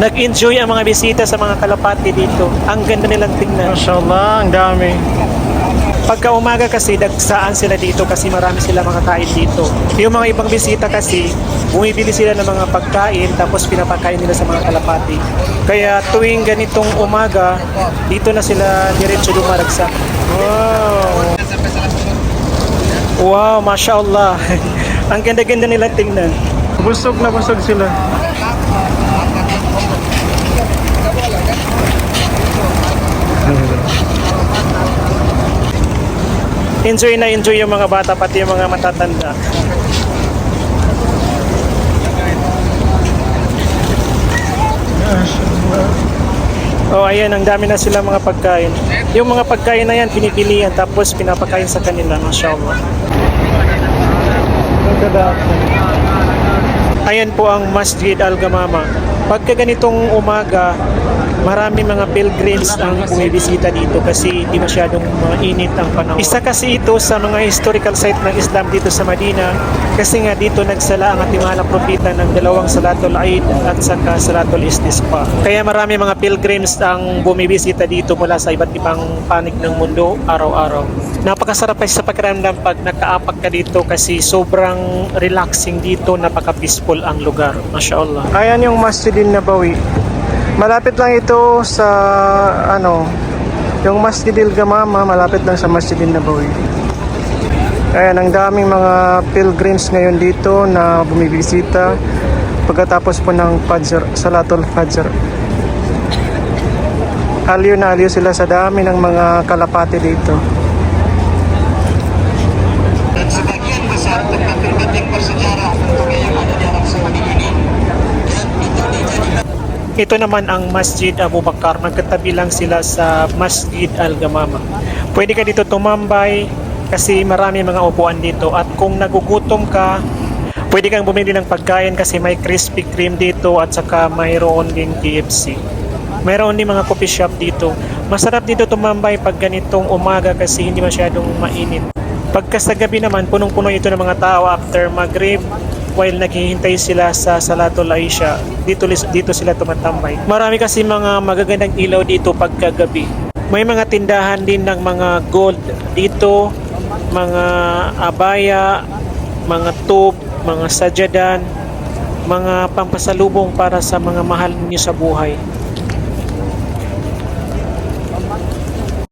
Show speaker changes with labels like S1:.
S1: Nag-enjoy ang mga bisita sa mga kalapati dito. Ang ganda nilang tingnan.
S2: Mashallah, ang dami.
S1: Pagka umaga kasi, dagsaan sila dito kasi marami sila mga kain dito. Yung mga ibang bisita kasi, bumibili sila ng mga pagkain tapos pinapakain nila sa mga kalapati. Kaya tuwing ganitong umaga, dito na sila diretso dumaragsak. Wow! Wow, mashallah. Ang ganda-ganda nila tingnan.
S2: Busog na busog sila.
S1: Enjoy na enjoy yung mga bata pati yung mga matatanda. Oh, ayan, ang dami na sila mga pagkain. Yung mga pagkain na yan, pinipilian tapos pinapakain sa kanila, mashallah. Ayan po ang Masjid Al-Gamama. Pagka ganitong umaga, marami mga pilgrims ang bumibisita dito kasi hindi masyadong mainit ang panahon. Isa kasi ito sa mga historical site ng Islam dito sa Madina kasi nga dito nagsala ang ating mahal na propeta ng dalawang Salatul Eid at saka Salatul Istisqa. Kaya marami mga pilgrims ang bumibisita dito mula sa iba't ibang panig ng mundo araw-araw. Napakasarap sa pakiramdam pag nakaapak ka dito kasi sobrang relaxing dito, napaka-peaceful ang lugar. Mashallah.
S2: Ayan yung Masjidin Nabawi. Malapit lang ito sa yung Masjidil Gamama, malapit lang sa Masjidin Nabawi. Ayan, ang daming mga pilgrims ngayon dito na bumibisita pagkatapos po ng Fajr, Salatul Fajr. Aliw na aliw sila sa dami ng mga kalapati dito.
S3: Dan sebagian besar tempat-tempat bersejarah untuk yang ada di Arab Saudi ini.
S1: Ito naman ang Masjid Abu Bakar. Magkatabi lang sila sa Masjid Al-Gamama. Pwede ka dito tumambay kasi marami mga upuan dito. At kung nagugutom ka, pwede kang bumili ng pagkain kasi may Krispy Kreme dito at saka mayroon din KFC. Mayroon din mga coffee shop dito. Masarap dito tumambay pag ganitong umaga kasi hindi masyadong mainit. Pagka sa gabi naman, punong-puno ito ng mga tao after Maghrib. While naghihintay sila sa Salatul Aisha, dito sila tumatambay. Marami kasi mga magagandang ilaw dito pagkagabi. May mga tindahan din ng mga gold dito, mga abaya, mga tube, mga sajadan, mga pampasalubong para sa mga mahal niyo sa buhay.